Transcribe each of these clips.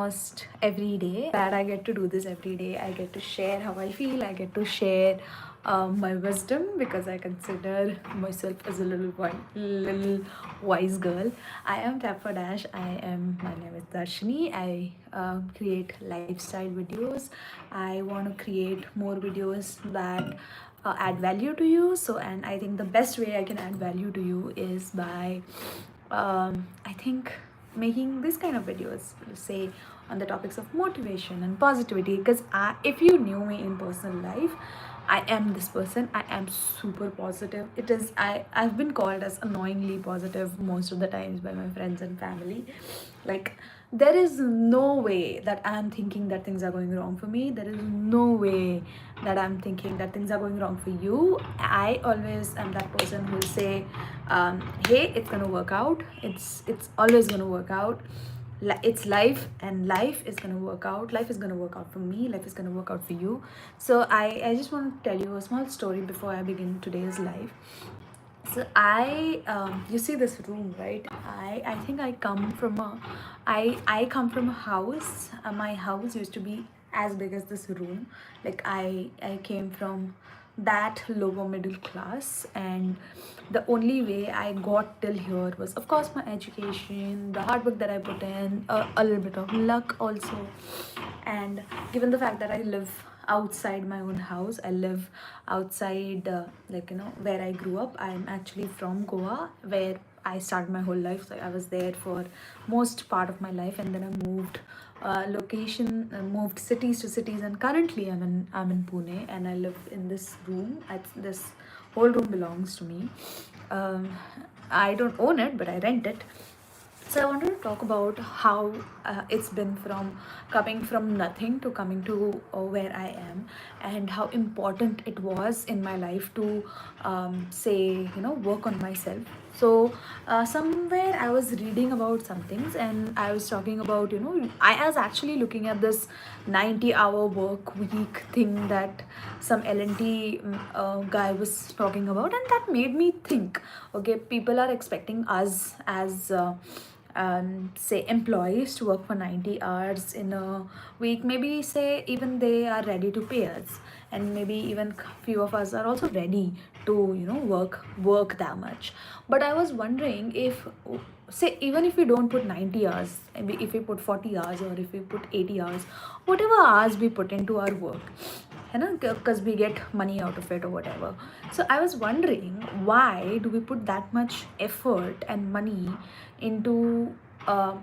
almost every day. That I get to do this every day. I get to share how I feel. I get to share my wisdom because I consider myself as a little wise girl. I am Tap for Dash. My name is Darshini. I create lifestyle videos. I want to create more videos that add value to you. And I think the best way I can add value to you is by I think making this kind of videos, say on the topics of motivation and positivity. Because if you knew me in personal life, I am this person. I am super positive. I've been called as annoyingly positive most of the times by my friends and family. Like, there is no way that I'm thinking that things are going wrong for me. There is no way that I'm thinking that things are going wrong for you. I always am that person who will say, hey, it's gonna work out. It's always gonna work out. It's life, and life is gonna work out. Life is gonna work out for me. Life is gonna work out for you. So I just want to tell you a small story before I begin today's life. So you see this room, right? I think I come from a house. My house used to be as big as this room. Like, I came from that lower middle class, and the only way I got till here was, of course, my education, the hard work that I put in, a little bit of luck also. And given the fact that I live outside my own house, I live outside, where I grew up. I'm actually from Goa, where I started my whole life. So I was there for most part of my life, and then I moved moved cities to cities, and currently I'm in Pune, and I live in this room. This whole room belongs to me. um, I don't own it, but I rent it. So I wanted to talk about how it's been from coming from nothing to coming to where I am, and how important it was in my life to say, work on myself. So somewhere I was reading about some things, and I was talking about, I was actually looking at this 90-hour work week thing that some L&T guy was talking about, and that made me think, okay, people are expecting us as say employees to work for 90 hours in a week. Maybe say even they are ready to pay us, and maybe even few of us are also ready to work that much. But I was wondering, if say even if we don't put 90 hours, maybe if we put 40 hours, or if we put 80 hours, whatever hours we put into our work, because we get money out of it or whatever. So I was wondering, why do we put that much effort and money into uh,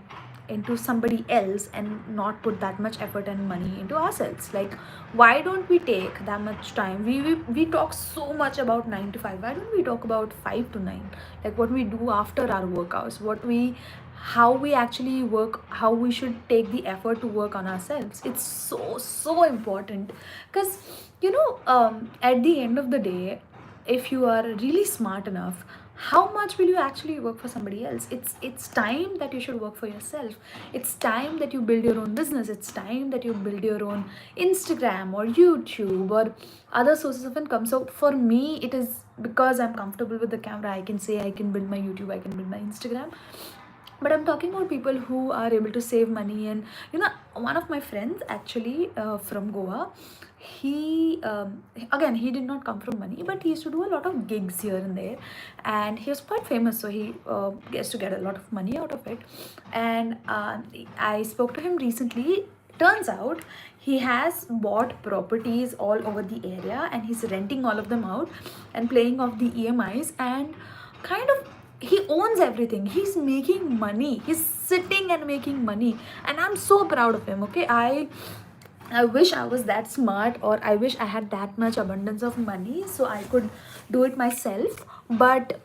into somebody else, and not put that much effort and money into ourselves? Like, why don't we take that much time? We talk so much about 9 to 5. Why don't we talk about 5 to 9? Like, what we do after our work hours, how we actually work, how we should take the effort to work on ourselves. It's so important. Because at the end of the day, if you are really smart enough, how much will you actually work for somebody else? It's time that you should work for yourself. It's time that you build your own business. It's time that you build your own Instagram or YouTube or other sources of income. So for me, it is because I'm comfortable with the camera. I can say I can build my YouTube, I can build my Instagram. But I'm talking about people who are able to save money. And one of my friends, actually, from Goa, again, he did not come from money, but he used to do a lot of gigs here and there, and he was quite famous, so he gets to get a lot of money out of it. And I spoke to him recently. Turns out he has bought properties all over the area, and he's renting all of them out and paying off the EMIs, and kind of he owns everything. He's making money. He's sitting and making money, and I'm so proud of him. Okay, I wish I was that smart, or I wish I had that much abundance of money so I could do it myself. But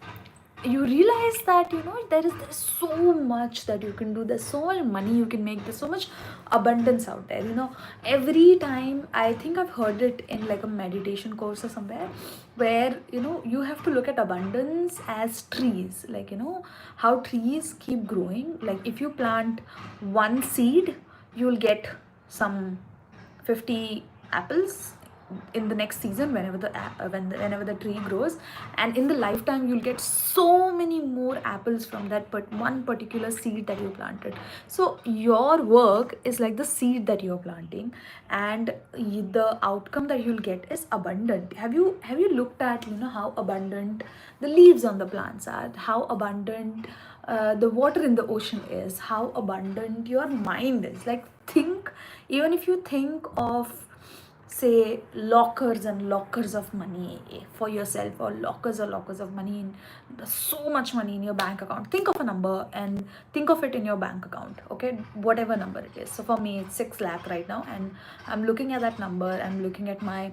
you realize that there's so much that you can do. There's so much money you can make. There's so much abundance out there. Every time, I think I've heard it in like a meditation course or somewhere, where you have to look at abundance as trees. Like, how trees keep growing. Like, if you plant one seed, you'll get some 50 apples in the next season, whenever the tree grows, and in the lifetime you'll get so many more apples from that one particular seed that you planted. So your work is like the seed that you're planting, and the outcome that you'll get is abundant. Have you looked at, how abundant the leaves on the plants are, how abundant the water in the ocean is, how abundant your mind is? Like, think, even if you think of, say, lockers and lockers of money for yourself, or lockers of money in, there's so much money in your bank account. Think of a number and think of it in your bank account, okay, whatever number it is. So for me it's 6 lakh right now, and I'm looking at that number. I'm looking at my,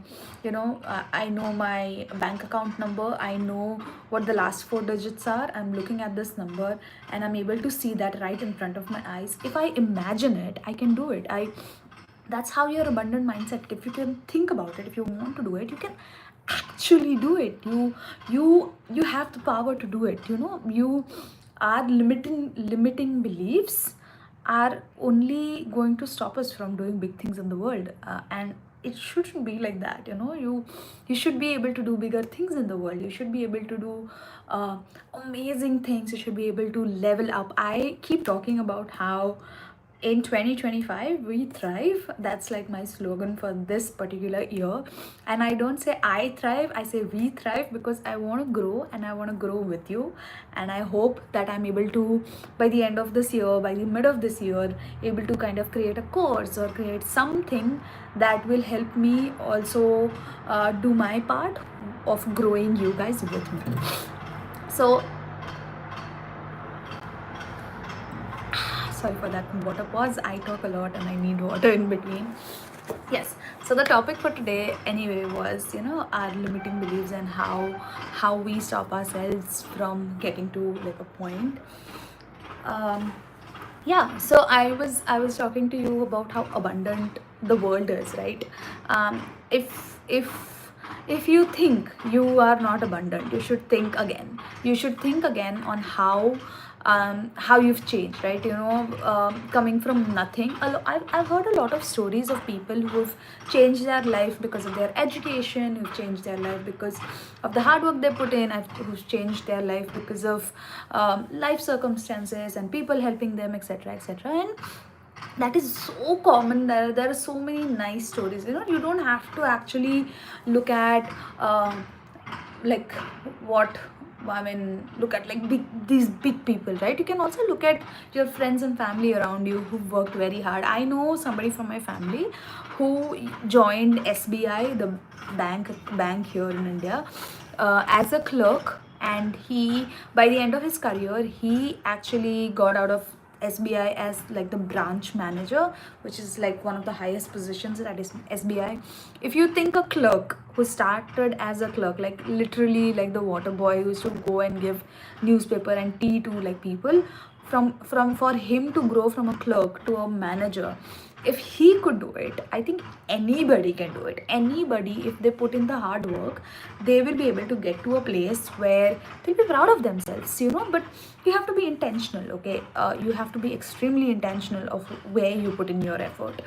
I know my bank account number, I know what the last 4 digits are. I'm looking at this number and I'm able to see that right in front of my eyes. If I imagine it, I can do it. That's how your abundant mindset, if you can think about it, if you want to do it, you can actually do it. You have the power to do it. You are limiting beliefs are only going to stop us from doing big things in the world, and it shouldn't be like that. You should be able to do bigger things in the world. You should be able to do amazing things. You should be able to level up. I keep talking about how in 2025 we thrive. That's like my slogan for this particular year. And I don't say I thrive, I say we thrive, because I want to grow and I want to grow with you. And I hope that I'm able to, by the end of this year, by the mid of this year, able to kind of create a course or create something that will help me also do my part of growing you guys with me. So sorry for that water pause. I talk a lot and I need water in between. Yes, so the topic for today anyway was, our limiting beliefs and how we stop ourselves from getting to like a point. Yeah, so I was talking to you about how abundant the world is, right? If you think you are not abundant, you should think again. You should think again on how you've changed, right? Coming from nothing. I've heard a lot of stories of people who've changed their life because of their education, who've changed their life because of the hard work they put in, who've changed their life because of life circumstances and people helping them, etc., etc. And that is so common. There are so many nice stories. You don't have to actually look at like what I mean, look at like these big people, right? You can also look at your friends and family around you who've worked very hard. I know somebody from my family who joined SBI, the bank here in India, as a clerk, and he, by the end of his career, he actually got out of SBI as like the branch manager, which is like one of the highest positions at SBI. If you think a clerk who started as a clerk, like literally like the water boy who used to go and give newspaper and tea to like people, from for him to grow from a clerk to a manager, if he could do it, I think anybody can do it. Anybody, if they put in the hard work, they will be able to get to a place where they'll be proud of themselves, but you have to be intentional, okay? You have to be extremely intentional of where you put in your effort.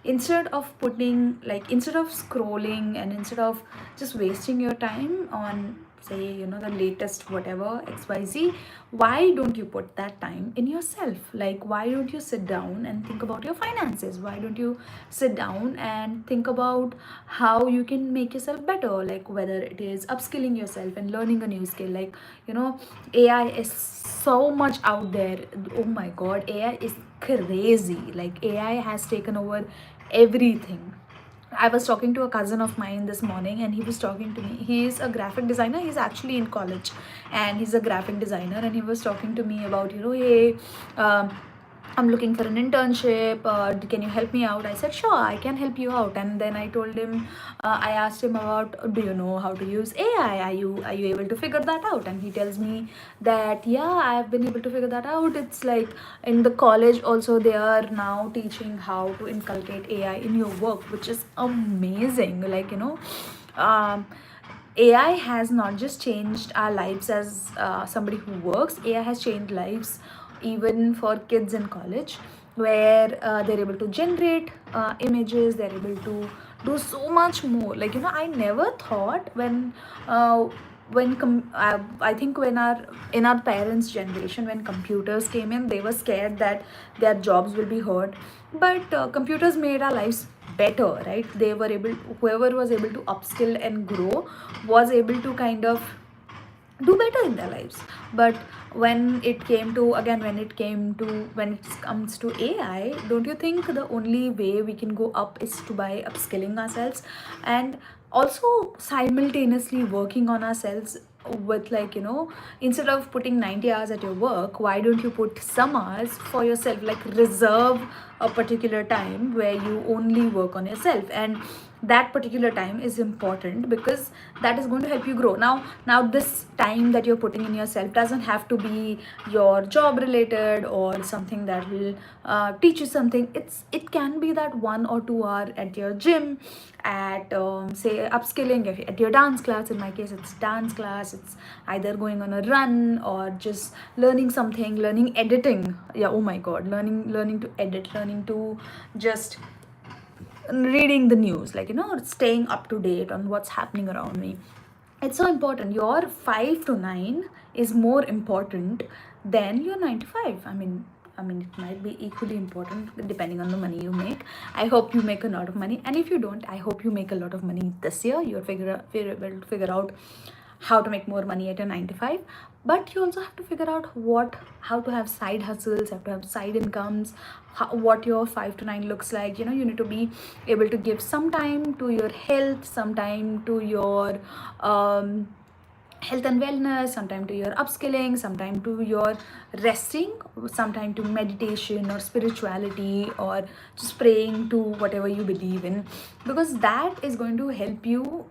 Instead of scrolling, and instead of just wasting your time on, say, the latest whatever XYZ, why don't you put that time in yourself? Like, why don't you sit down and think about your finances? Why don't you sit down and think about how you can make yourself better? Like, whether it is upskilling yourself and learning a new skill. Like, AI is so much out there. Oh my god, AI is crazy. Like, AI has taken over everything. I was talking to a cousin of mine this morning, and he was talking to me. He's a graphic designer. He's actually in college, and he's a graphic designer. And he was talking to me about, hey, I'm looking for an internship. Can you help me out? I said, sure, I can help you out. And then I told him, I asked him about, do you know how to use AI? Are you able to figure that out? And he tells me that, yeah, I've been able to figure that out. It's like in the college also, they are now teaching how to inculcate AI in your work, which is amazing. Like, AI has not just changed our lives as somebody who works. AI has changed lives even for kids in college, where they're able to generate images, they're able to do so much more. Like, I never thought uh, I think when our parents generation, when computers came in, they were scared that their jobs will be hurt. But computers made our lives better, right? They were able, whoever was able to upskill and grow was able to kind of do better in their lives. But when it comes to AI, don't you think the only way we can go up is to by upskilling ourselves, and also simultaneously working on ourselves with, like, instead of putting 90 hours at your work, why don't you put some hours for yourself? Like, reserve a particular time where you only work on yourself, and that particular time is important because that is going to help you grow. Now this time that you're putting in yourself doesn't have to be your job related or something that will teach you something. It can be that 1 or 2 hour at your gym, at say upskilling, at your dance class. In my case, it's dance class. It's either going on a run or just learning something, learning editing. Yeah, oh my god, learning to edit, learning to just reading the news, like, staying up to date on what's happening around me. It's so important. Your 5 to 9 is more important than your 9 to 5. I mean it might be equally important depending on the money you make. I hope you make a lot of money, and if you don't, I hope you make a lot of money this year. You're able to figure out how to make more money at a 9 to 5. But you also have to figure out how to have side hustles, have to have side incomes, what your 5 to 9 looks like. You need to be able to give some time to your health, some time to your health and wellness, sometime to your upskilling, sometime to your resting, sometime to meditation or spirituality, or just praying to whatever you believe in, because that is going to help you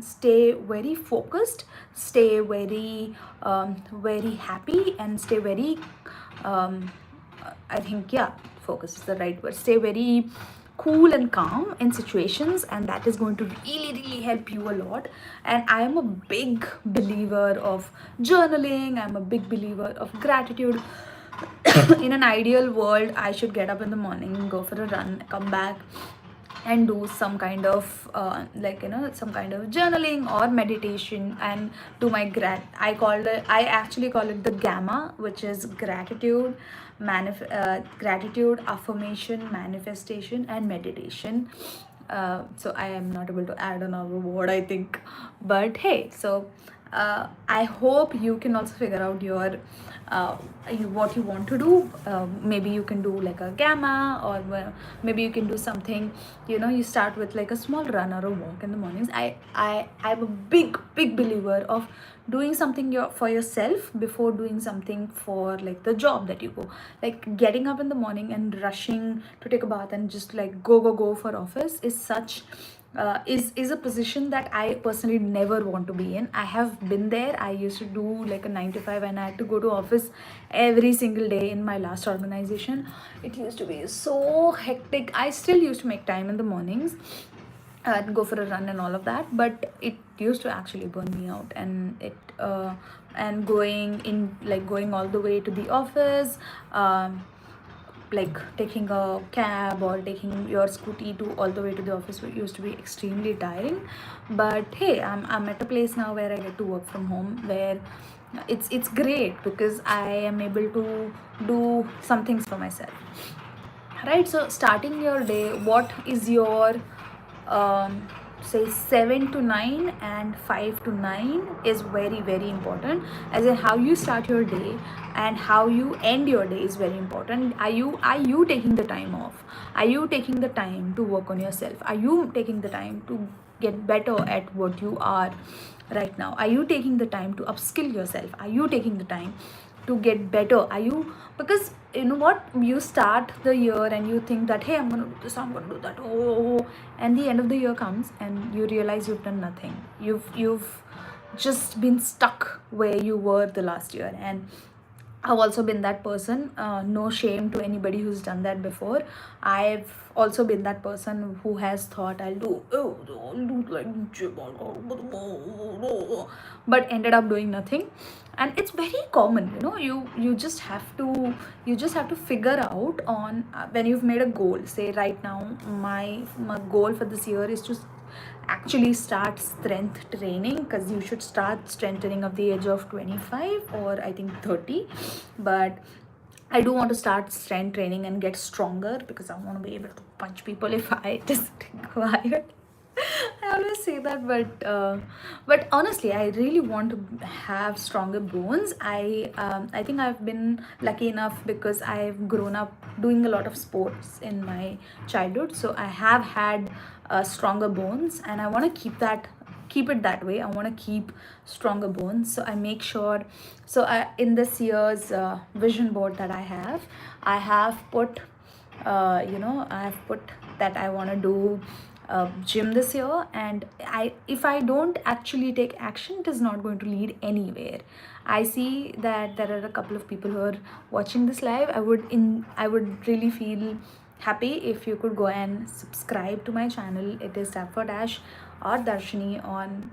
stay very focused, stay very happy, and stay very I think, yeah, focus is the right word. Stay very cool and calm in situations, and that is going to really, really help you a lot. And I am a big believer of journaling. I'm a big believer of gratitude. In an ideal world, I should get up in the morning, go for a run, come back, and do some kind of some kind of journaling or meditation, and do my I actually call it the gamma, which is gratitude, affirmation, manifestation, and meditation. So I am not able to add another word, I think. But hey, so I hope you can also figure out uh, what you want to do. Maybe you can do like a gamma, or maybe you can do something. You start with like a small run or a walk in the mornings. I'm a big believer of doing something for yourself before doing something for like the job that you go. Like, getting up in the morning and rushing to take a bath and just like go for office is such is a position that I personally never want to be in. I have been there. I used to do like a 9 to 5, and I had to go to office every single day in my last organization. It used to be so hectic. I still used to make time in the mornings and go for a run and all of that, but it used to actually burn me out. And going all the way to the office, like taking a cab or taking your scooty to all the way to the office used to be extremely tiring. But hey, I'm at a place now where I get to work from home, where it's great because I am able to do some things for myself, right? So starting your day, what is your say 7 to 9 and 5 to 9 is very, very important. As in, how you start your day and how you end your day is very important. Are you taking the time off? Are you taking the time to work on yourself? Are you taking the time to get better at what you are right now? Are you taking the time to upskill yourself? Are you taking the time to get better? Are you, because you know what, you start the year and you think that, hey, I'm gonna do this, I'm gonna do that, and the end of the year comes and you realize you've done nothing. You've just been stuck where you were the last year. And I've also been that person. No shame to anybody who's done that before. I've also been that person who has thought, I'll do like gym, but ended up doing nothing. and it's very common, you know. You just have to, figure out on, when you've made a goal. Say right now, my goal for this year is to actually start strength training, because you should start strength training at the age of 25 or I think 30. But I do want to start strength training and get stronger, because I want to be able to punch people if I just required. I always say that, but honestly, I really want to have stronger bones. I think I've been lucky enough because I've grown up doing a lot of sports in my childhood, so I have had stronger bones, and I want to keep it that way. I want to keep stronger bones, so I make sure. So in this year's vision board that I have put, I have put that I want to do gym this year, and if I don't actually take action, it is not going to lead anywhere. I see that there are a couple of people who are watching this live. I would really feel happy if you could go and subscribe to my channel. It is Tap for Dash or Darshini on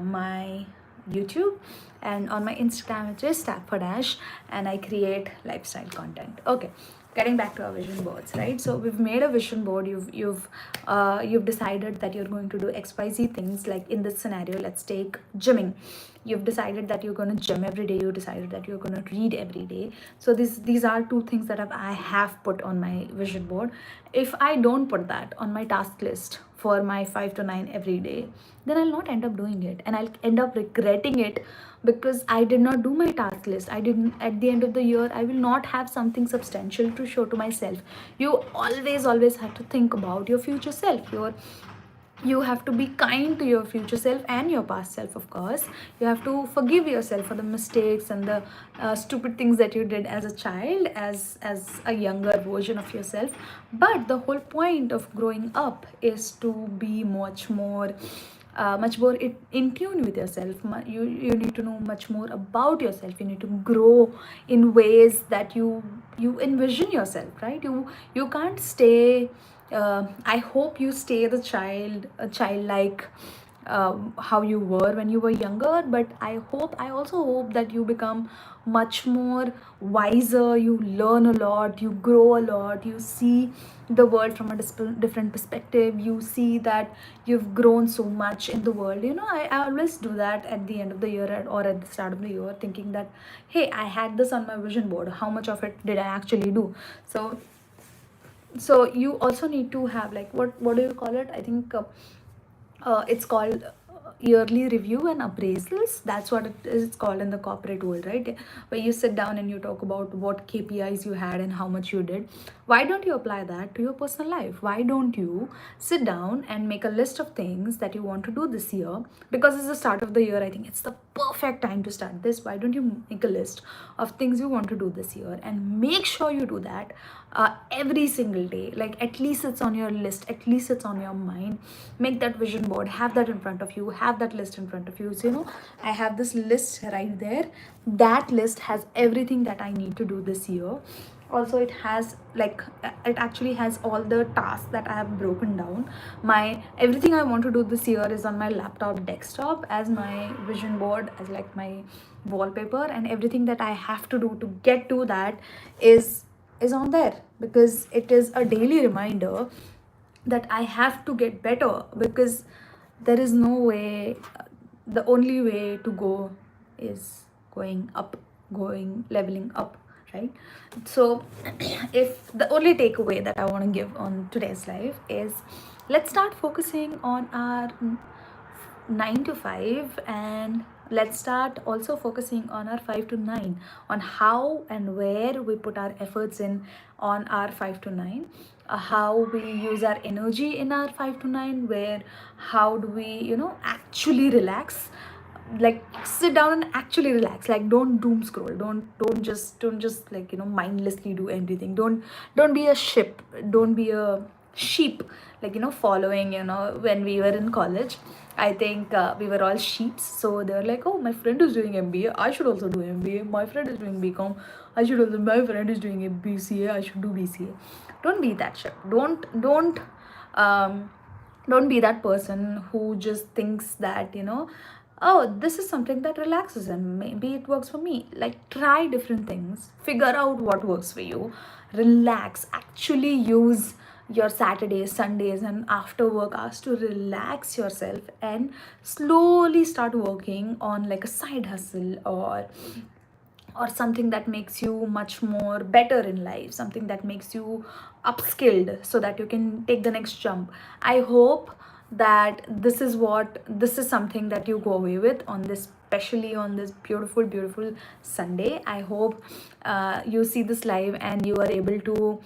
my YouTube, and on my Instagram it is Tap for Dash, and I create lifestyle content. Okay, getting back to our vision boards, right? So we've made a vision board. You've decided that you're going to do XYZ things. Like in this scenario, let's take gymming. You've decided that you're going to gym every day. You decided that you're going to read every day. So these are two things that I have put on my vision board. If I don't put that on my task list for my 5 to 9 every day, then I'll not end up doing it, and I'll end up regretting it, because I did not do my task list. I didn't, at the end of the year, I will not have something substantial to show to myself. You always have to think about your future self. You have to be kind to your future self and your past self. Of course, you have to forgive yourself for the mistakes and the stupid things that you did as a child, as a younger version of yourself. But the whole point of growing up is to be much more in tune with yourself. You need to know much more about yourself. You need to grow in ways that you envision yourself, right? You can't stay, I hope you stay the child like how you were when you were younger, but I also hope that you become much more wiser. You learn a lot, you grow a lot, you see the world from a different perspective. You see that you've grown so much in the world. You know, I always do that at the end of the year, or at the start of the year, thinking that, hey, I had this on my vision board, how much of it did I actually do? So you also need to have, like, what do you call it? I think it's called yearly review and appraisals. That's what it is called in the corporate world, right? Where you sit down and you talk about what KPIs you had and how much you did. Why don't you apply that to your personal life? Why don't you sit down and make a list of things that you want to do this year? Because it's the start of the year, I think it's the perfect time to start this. Why don't you make a list of things you want to do this year, and make sure you do that every single day? Like, at least it's on your list, at least it's on your mind. Make that vision board, have that in front of you, have that list in front of you. So, you know, I have this list right there. That list has everything that I need to do this year. Also, it has, like, it actually has all the tasks that I have broken down. My everything I want to do this year is on my laptop desktop as my vision board, as like my wallpaper, and everything that I have to do to get to that is on there, because it is a daily reminder that I have to get better, because there is no way, the only way to go is going up, going leveling up, right? So if the only takeaway that I want to give on today's life is, let's start focusing on our 9 to 5, and let's start also focusing on our 5 to 9, on how and where we put our efforts in on our 5 to 9, how we use our energy in our 5 to 9, where how do we, you know, actually relax. Like, sit down and actually relax. Like, don't doom scroll, don't just like, you know, mindlessly do everything. Don't be a ship, don't be a sheep, like, you know, following, you know, when we were in college, I think we were all sheeps. So they were like, oh, my friend is doing MBA, I should also do MBA. My friend is doing BCom, I should also. My friend is doing a BCA, I should do BCA. Don't be that ship. Um don't be that person who just thinks that, you know, oh, this is something that relaxes and maybe it works for me. Like, try different things, figure out what works for you, relax, actually use your Saturdays, Sundays, and after work hours to relax yourself and slowly start working on like a side hustle or something that makes you much more better in life, something that makes you upskilled so that you can take the next jump. I hope that this is something that you go away with on this, especially on this beautiful Sunday. I hope you see this live and you are able to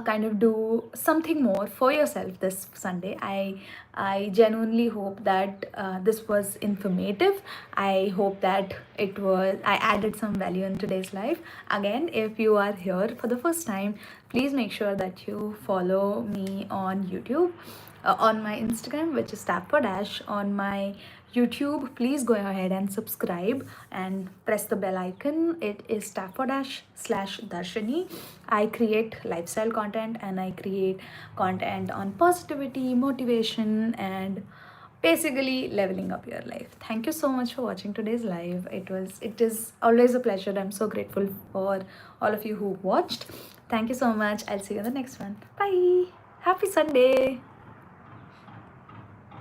kind of do something more for yourself this Sunday. I genuinely hope that this was informative. I hope that I added some value in today's life. Again, if you are here for the first time, please make sure that you follow me on YouTube, on my Instagram, which is tap for dash. On my YouTube, please go ahead and subscribe and press the bell icon. It is tap for dash slash Darshani. I create lifestyle content and I create content on positivity, motivation, and basically leveling up your life. Thank you so much for watching today's live. It is always a pleasure. I'm so grateful for all of you who watched. Thank you so much. I'll see you in the next one. Bye. Happy Sunday.